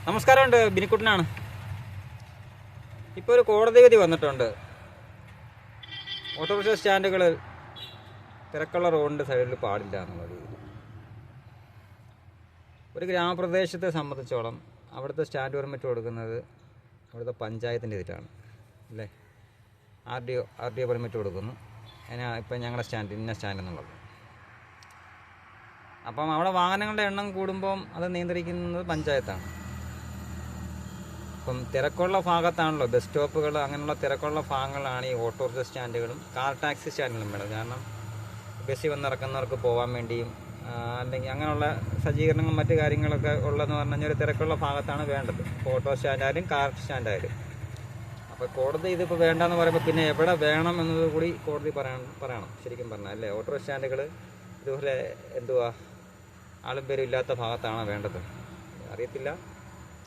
നമസ്കാരമുണ്ട്, ബിനിക്കുട്ടനാണ്. ഇപ്പോൾ ഒരു കോടതി വിധി വന്നിട്ടുണ്ട്. ഓട്ടോറിക്ഷ സ്റ്റാൻഡുകൾ തിരക്കുള്ള റോഡിൻ്റെ സൈഡിൽ പാടില്ല എന്നുള്ളത്. ഒരു ഗ്രാമപ്രദേശത്തെ സംബന്ധിച്ചോളം അവിടുത്തെ സ്റ്റാൻഡ് പെർമിറ്റ് കൊടുക്കുന്നത് അവിടുത്തെ പഞ്ചായത്തിൻ്റെ ഇതിലാണ് അല്ലേ. ആർ ഡി ഒ പെർമിറ്റ് കൊടുക്കുന്നു. ഇപ്പം ഞങ്ങളുടെ സ്റ്റാൻഡ് ഇന്ന സ്റ്റാൻഡ് എന്നുള്ളത്. അപ്പം അവിടെ വാഹനങ്ങളുടെ എണ്ണം കൂടുമ്പം അത് നിയന്ത്രിക്കുന്നത് പഞ്ചായത്താണ്. ഇപ്പം തിരക്കുള്ള ഭാഗത്താണല്ലോ ബസ് സ്റ്റോപ്പുകൾ, അങ്ങനെയുള്ള തിരക്കുള്ള ഭാഗങ്ങളാണ് ഈ ഓട്ടോറിക്ഷ സ്റ്റാൻഡുകളും കാർ ടാക്സി സ്റ്റാൻഡുകളും വേണം. കാരണം ബസ്സിൽ വന്നിറക്കുന്നവർക്ക് പോകാൻ വേണ്ടിയും അല്ലെങ്കിൽ അങ്ങനെയുള്ള സജ്ജീകരണങ്ങളും മറ്റു കാര്യങ്ങളൊക്കെ ഉള്ളതെന്ന് പറഞ്ഞു കഴിഞ്ഞാൽ ഒരു തിരക്കുള്ള ഭാഗത്താണ് വേണ്ടത്. ഓട്ടോ സ്റ്റാൻഡായാലും കാർ സ്റ്റാൻഡായാലും. അപ്പോൾ കോടതി ഇതിപ്പോൾ വേണ്ടെന്ന് പറയുമ്പോൾ പിന്നെ എവിടെ വേണം എന്നത് കൂടി കോടതി പറയണം ശരിക്കും പറഞ്ഞാൽ അല്ലേ. ഓട്ടോ സ്റ്റാൻഡുകൾ ഇതുപോലെ ആളും പേരും ഇല്ലാത്ത ഭാഗത്താണ് വേണ്ടത്. അറിയത്തില്ല.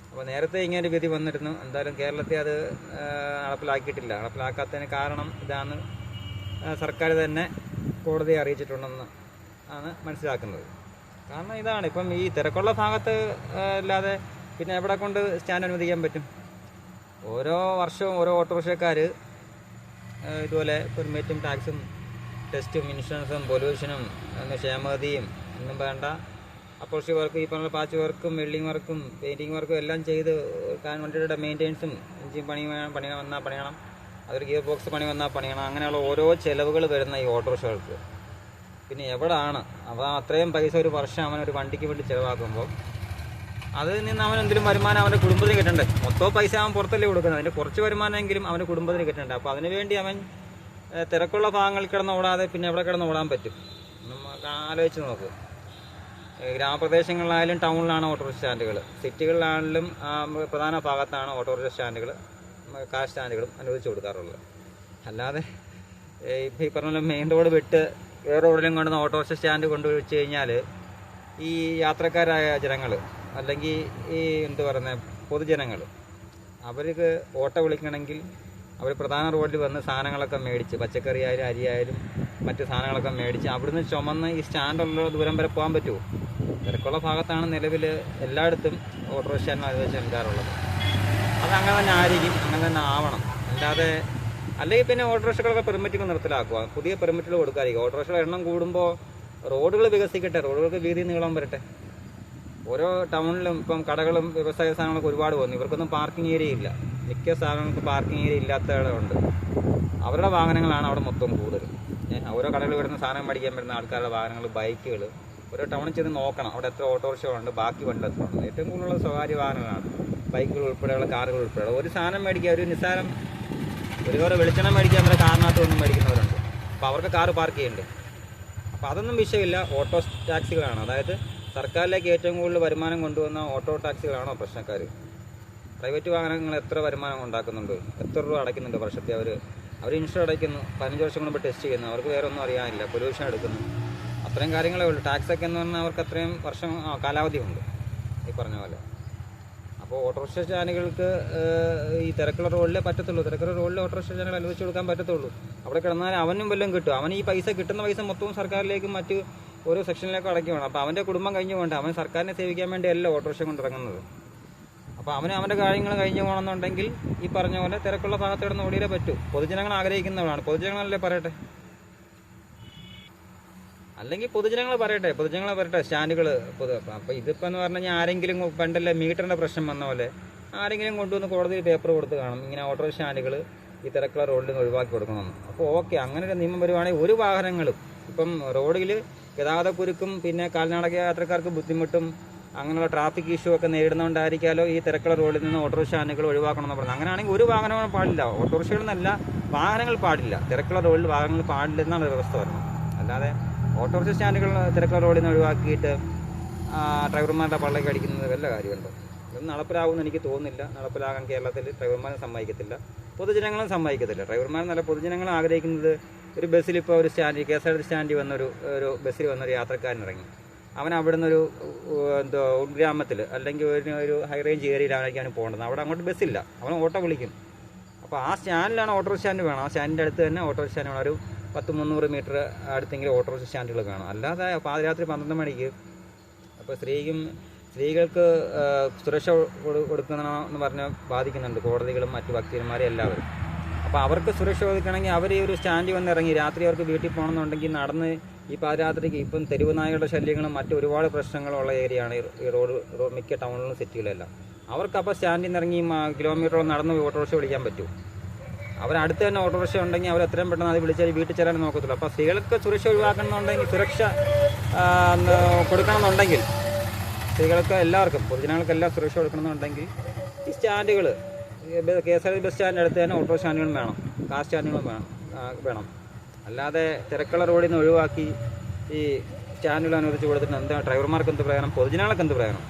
അപ്പോൾ നേരത്തെ ഇങ്ങനെ വിധി വന്നിരുന്നു. എന്തായാലും കേരളത്തിൽ അത് നടപ്പിലാക്കിയിട്ടില്ല. നടപ്പിലാക്കാത്തതിന് കാരണം ഇതാണ് സർക്കാർ തന്നെ കോടതിയെ അറിയിച്ചിട്ടുണ്ടെന്ന് ആണ് മനസ്സിലാക്കുന്നത്. കാരണം ഇതാണ്, ഇപ്പം ഈ തിരക്കുള്ള ഭാഗത്ത് അല്ലാതെ പിന്നെ എവിടെ കൊണ്ട് സ്റ്റാൻഡ് അനുവദിക്കാൻ പറ്റും? ഓരോ വർഷവും ഓരോ ഓട്ടോറിക്ഷക്കാർ ഇതുപോലെ പെർമിറ്റും ടാക്സും ടെസ്റ്റും ഇൻഷുറൻസും പൊല്യൂഷനും ക്ഷേമഗതിയും ഒന്നും വേണ്ട അപ്പോൾസി വർക്ക്, ഈ പറഞ്ഞ പാച്ച് വർക്കും വെൽഡിങ് വർക്കും പെയിൻറ്റിങ് വർക്കും എല്ലാം ചെയ്ത് വണ്ടിയുടെ മെയിൻ്റെനൻസും എഞ്ചിൻ പണി വന്നാൽ പണിയണം, അതൊരു ഗിയർ ബോക്സ് പണി വന്നാൽ പണിയണം. അങ്ങനെയുള്ള ഓരോ ചിലവുകൾ വരുന്ന ഈ ഓട്ടോറിക്ഷകൾക്ക് പിന്നെ എവിടെയാണ് അപ്പോൾ അത്രയും പൈസ ഒരു വർഷം അവനൊരു വണ്ടിക്ക് വേണ്ടി ചിലവാക്കുമ്പോൾ അതിൽ നിന്ന് അവൻ എന്തെങ്കിലും വരുമാനം അവൻ്റെ കുടുംബത്തിന് കിട്ടണ്ടേ? മൊത്തം പൈസ അവൻ പുറത്തല്ലേ കൊടുക്കുന്നത്, അതിൻ്റെ കുറച്ച് വരുമാനമെങ്കിലും അവൻ്റെ കുടുംബത്തിന് കിട്ടണ്ടേ? അപ്പോൾ അതിനുവേണ്ടി അവൻ തിരക്കുള്ള ഭാഗങ്ങളിൽ കിടന്ന് ഓടാതെ പിന്നെ എവിടെ കിടന്ന് ഓടാൻ പറ്റും? നമുക്ക് ആലോചിച്ച് നോക്ക്. ഗ്രാമപ്രദേശങ്ങളിലായാലും ടൗണിലാണ് ഓട്ടോറിക്ഷ സ്റ്റാൻഡുകൾ, സിറ്റികളിലാണെങ്കിലും പ്രധാന ഭാഗത്താണ് ഓട്ടോറിക്ഷ സ്റ്റാൻഡുകൾ കാർ സ്റ്റാൻഡുകളും അനുവദിച്ച് കൊടുക്കാറുള്ളത്. അല്ലാതെ ഇപ്പോൾ ഈ പറഞ്ഞ മെയിൻ റോഡ് വിട്ട് വേറെ റോഡിലും കൊണ്ടുവന്ന് ഓട്ടോറിക്ഷ സ്റ്റാൻഡ് കൊണ്ടുവച്ച് കഴിഞ്ഞാൽ ഈ യാത്രക്കാരായ ജനങ്ങൾ അല്ലെങ്കിൽ ഈ പൊതുജനങ്ങൾ അവർക്ക് ഓട്ടോ വിളിക്കണമെങ്കിൽ അവർ പ്രധാന റോഡിൽ വന്ന് സാധനങ്ങളൊക്കെ മേടിച്ച് പച്ചക്കറി ആയാലും അരി ആയാലും മറ്റ് സാധനങ്ങളൊക്കെ മേടിച്ച് അവിടുന്ന് ചുമന്ന് ഈ സ്റ്റാൻഡുള്ള ദൂരം വരെ പോകാൻ പറ്റുമോ? തിരക്കുള്ള ഭാഗത്താണ് നിലവിൽ എല്ലായിടത്തും ഓട്ടോറിക്ഷ സ്റ്റാൻഡ് അനുവദിച്ച് നൽകാറുള്ളത്. അതങ്ങനെ തന്നെ ആയിരിക്കും, അങ്ങനെ തന്നെ ആവണം. അല്ലാതെ അല്ലെങ്കിൽ പിന്നെ ഓട്ടോറിക്ഷകളൊക്കെ പെർമിറ്റുകൾ നിർത്തലാക്കുക, പുതിയ പെർമിറ്റുകൾ കൊടുക്കാതിരിക്കും. ഓട്ടോറിക്ഷകളുടെ എണ്ണം കൂടുമ്പോൾ റോഡുകൾ വികസിക്കട്ടെ, റോഡുകൾക്ക് വീതി നീളം വരട്ടെ. ഓരോ ടൗണിലും ഇപ്പം കടകളും വ്യവസായ സാധനങ്ങളൊക്കെ ഒരുപാട് വന്നു. ഇവർക്കൊന്നും പാർക്കിംഗ് ഏരിയ ഇല്ല. മിക്ക സാധനങ്ങൾക്ക് പാർക്കിംഗ് ഏരിയ ഇല്ലാത്തവരുണ്ട്. അവരുടെ വാഹനങ്ങളാണ് അവിടെ മൊത്തം കൂടുതൽ. ഓരോ കടകളിൽ വരുന്ന സാധനം മേടിക്കാൻ വരുന്ന ആൾക്കാരുടെ വാഹനങ്ങൾ, ബൈക്കുകൾ ഓരോ ടൗണിൽ ചെന്ന് നോക്കണം അവിടെ എത്ര ഓട്ടോറിക്ഷകളുണ്ട്, ബാക്കി വണ്ടി എത്ര ഉണ്ട്. ഏറ്റവും കൂടുതലുള്ള സ്വകാര്യ വാഹനങ്ങളാണ് ബൈക്കുകൾ ഉൾപ്പെടെയുള്ള കാറുകൾ ഉൾപ്പെടെ. ഒരു സാധനം മേടിക്കുക, ഒരു നിസ്സാരം ഒരു വേറെ വെളിച്ചെണ്ണ മേടിക്കാൻ വരെ കാറിനകത്ത് ഒന്നും മേടിക്കുന്നവരുണ്ട്. അപ്പോൾ അവർക്ക് കാറ് പാർക്ക് ചെയ്യണ്ടേ? അപ്പോൾ അതൊന്നും വിഷയമില്ല. ഓട്ടോ ടാക്സികളാണ്, അതായത് സർക്കാരിലേക്ക് ഏറ്റവും കൂടുതൽ വരുമാനം കൊണ്ടുവന്ന ഓട്ടോ ടാക്സികളാണോ പ്രശ്നക്കാർ? പ്രൈവറ്റ് വാഹനങ്ങൾ എത്ര വരുമാനം ഉണ്ടാക്കുന്നുണ്ട്, എത്ര രൂപ അടയ്ക്കുന്നുണ്ട് വർഷത്തെ? അവർ ഇൻഷുർ അടയ്ക്കുന്നു, 15 വർഷം കൊണ്ട് ടെസ്റ്റ് ചെയ്യുന്നു, അവർക്ക് വേറെ ഒന്നും അറിയാനില്ല, പൊല്യൂഷൻ എടുക്കുന്നു, അത്രയും കാര്യങ്ങളേ ഉള്ളൂ. ടാക്സൊക്കെ എന്ന് പറഞ്ഞാൽ അവർക്ക് അത്രയും വർഷം കാലാവധിയുണ്ട് ഈ പറഞ്ഞ പോലെ. അപ്പോൾ ഓട്ടോറിക്ഷ സ്റ്റാൻഡുകൾക്ക് ഈ തിരക്കുള്ള റോഡിലേ പറ്റത്തുള്ളൂ. തിരക്കുള്ള റോഡിൽ ഓട്ടോറിക്ഷ സ്റ്റാൻഡുകൾ അനുവദിച്ച് കൊടുക്കാൻ പറ്റത്തുള്ളൂ. അവിടെ കിടന്നാൽ അവനും വല്ലതും കിട്ടും. അവൻ ഈ പൈസ കിട്ടുന്ന പൈസ മൊത്തവും സർക്കാരിലേക്കും മറ്റ് ഓരോ സെക്ഷനിലേക്കും അടക്കി വേണം. അപ്പോൾ അവൻ്റെ കുടുംബം കഴിഞ്ഞു പോകണ്ട. അവൻ സർക്കാരിനെ സേവിക്കാൻ വേണ്ടിയല്ല ഓട്ടോറിക്ഷ കൊണ്ടിറങ്ങുന്നത്. അപ്പോൾ അവൻ്റെ കാര്യങ്ങൾ കഴിഞ്ഞു പോകണമെന്നുണ്ടെങ്കിൽ ഈ പറഞ്ഞ പോലെ തിരക്കുള്ള ഭാഗത്ത് കിടന്ന് ഓടിയേ പറ്റൂ. പൊതുജനങ്ങൾ ആഗ്രഹിക്കുന്നവരാണ്, പൊതുജനങ്ങളല്ലേ പറയട്ടെ. അല്ലെങ്കിൽ പൊതുജനങ്ങൾ പറയട്ടെ സ്റ്റാൻഡുകൾ അപ്പോൾ ഇതിപ്പോൾ എന്ന് പറഞ്ഞു കഴിഞ്ഞാൽ ആരെങ്കിലും പണ്ടല്ലേ മീറ്ററിൻ്റെ പ്രശ്നം വന്ന പോലെ ആരെങ്കിലും കൊണ്ടുവന്ന് കോടതിയിൽ പേപ്പർ കൊടുത്ത് കാണും, ഇങ്ങനെ ഓട്ടോ സ്റ്റാൻഡുകൾ ഈ തിരക്കുള്ള റോഡിൽ നിന്ന് ഒഴിവാക്കി കൊടുക്കണമെന്ന്. അപ്പോൾ ഓക്കെ, അങ്ങനെ ഒരു നിയമം വരുവാണെങ്കിൽ ഒരു വാഹനങ്ങളും ഇപ്പം റോഡിൽ ഗതാഗതക്കുരുക്കും പിന്നെ കാൽനടക യാത്രക്കാർക്ക് ബുദ്ധിമുട്ടും അങ്ങനെയുള്ള ട്രാഫിക് ഇഷ്യൂ ഒക്കെ നേരിടുന്നതുകൊണ്ടായിരിക്കാമല്ലോ ഈ തിരക്കുള്ള റോഡിൽ നിന്ന് ഓട്ടോറിക്ഷ സ്റ്റാൻഡുകൾ ഒഴിവാക്കണമെന്ന് പറഞ്ഞത്. അങ്ങനെയാണെങ്കിൽ ഒരു വാഹനവും പാടില്ല, ഓട്ടോറിക്ഷകളിൽ നിന്നല്ല വാഹനങ്ങൾ പാടില്ല, തിരക്കുള്ള റോഡിൽ വാഹനങ്ങൾ പാടില്ല എന്നാണ് വ്യവസ്ഥ വരുന്നത്. അല്ലാതെ ഓട്ടോറിക്ഷ സ്റ്റാൻഡുകൾ തിരക്കുള്ള റോഡിൽ നിന്ന് ഒഴിവാക്കിയിട്ട് ഡ്രൈവർമാരുടെ പള്ളക്ക് അടിക്കുന്നത് വല്ല കാര്യമുണ്ടോ? ഇതൊന്നും നടപ്പിലാകുമെന്ന് എനിക്ക് തോന്നുന്നില്ല. നടപ്പിലാകാൻ കേരളത്തിൽ ഡ്രൈവർമാരും സമ്മതിക്കത്തില്ല, പൊതുജനങ്ങളും സമ്മതിക്കത്തില്ല. ഡ്രൈവർമാരെന്നല്ല പൊതുജനങ്ങൾ ആഗ്രഹിക്കുന്നത് ഒരു ബസ്സിൽ ഇപ്പോൾ ഒരു സ്റ്റാൻഡ് KSRTC സ്റ്റാൻഡിൽ വന്നൊരു ബസ്സിൽ വന്നൊരു യാത്രക്കാരൻ ഇറങ്ങി, അവൻ അവിടെ നിന്നൊരു ഉൾഗ്രാമത്തിൽ അല്ലെങ്കിൽ ഒരു ഹൈ റേഞ്ച് ഏരിയയിലായിരിക്കാണ് പോകേണ്ടത്. അവിടെ അങ്ങോട്ട് ബസ്സില്ല, അവൻ ഓട്ടോ വിളിക്കും. അപ്പോൾ ആ സ്റ്റാൻഡിലാണ് ഓട്ടോറിക്ഷ സ്റ്റാൻഡ് വേണം. ആ സ്റ്റാൻഡിൻ്റെ അടുത്ത് തന്നെ ഓട്ടോറിക്ഷ സ്റ്റാൻഡ് വേണം. ഒരു 100-300 മീറ്റർ അടുത്തെങ്കിലും ഓട്ടോറിക്ഷ സ്റ്റാൻഡുകൾ കാണും. അല്ലാതെ പാതിരാത്രി 12 മണിക്ക് അപ്പോൾ സ്ത്രീക്കും സ്ത്രീകൾക്ക് സുരക്ഷ കൊടുക്കണമെന്ന് പറഞ്ഞ് ബാധിക്കുന്നുണ്ട് കോടതികളും മറ്റു വക്കീലന്മാരും എല്ലാവരും. അപ്പോൾ അവർക്ക് സുരക്ഷ കൊടുക്കണമെങ്കിൽ അവർ ഈ ഒരു സ്റ്റാൻഡിൽ വന്ന് ഇറങ്ങി രാത്രി അവർക്ക് വീട്ടിൽ പോകണമെന്നുണ്ടെങ്കിൽ നടന്ന് ഈ പാതിരാത്രിക്ക് ഇപ്പം തെരുവ് നായകളുടെ ശല്യങ്ങളും മറ്റു ഒരുപാട് പ്രശ്നങ്ങളുള്ള ഏരിയയാണ് ഈ റോഡ് മിക്ക ടൗണിലും സിറ്റികളെല്ലാം. അവർക്കപ്പോൾ സ്റ്റാൻഡിൽ നിന്ന് ഇറങ്ങി കിലോമീറ്ററോളം നടന്ന് ഓട്ടോറിക്ഷ വിളിക്കാൻ പറ്റും. അവരടുത്ത് തന്നെ ഓട്ടോറിക്ഷ ഉണ്ടെങ്കിൽ അവർ എത്രയും പെട്ടെന്ന് അത് വിളിച്ചാൽ വീട്ടിൽ ചെല്ലാൻ നോക്കത്തുള്ളൂ. അപ്പോൾ സ്ത്രീകൾക്ക് സുരക്ഷ ഒഴിവാക്കണമെന്നുണ്ടെങ്കിൽ സുരക്ഷ കൊടുക്കണമെന്നുണ്ടെങ്കിൽ സ്ത്രീകൾക്ക് എല്ലാവർക്കും പൊതുജനങ്ങൾക്കെല്ലാം സുരക്ഷ കൊടുക്കണമെന്നുണ്ടെങ്കിൽ ഈ സ്റ്റാൻഡുകൾ KSRTC ബസ് സ്റ്റാൻഡിൻ്റെ അടുത്ത് തന്നെ ഓട്ടോ സ്റ്റാൻഡുകളും വേണം, കാർ സ്റ്റാൻഡുകളും വേണം. അല്ലാതെ തിരക്കുള്ള റോഡിൽ നിന്ന് ഒഴിവാക്കി ഈ സ്റ്റാൻഡുകൾ അനുവദിച്ച് കൊടുത്തിട്ട് എന്താ ഡ്രൈവർമാർക്ക് എന്ത് പ്രയോജനം, പൊതുജനങ്ങൾക്ക് എന്ത് പ്രയോജനം?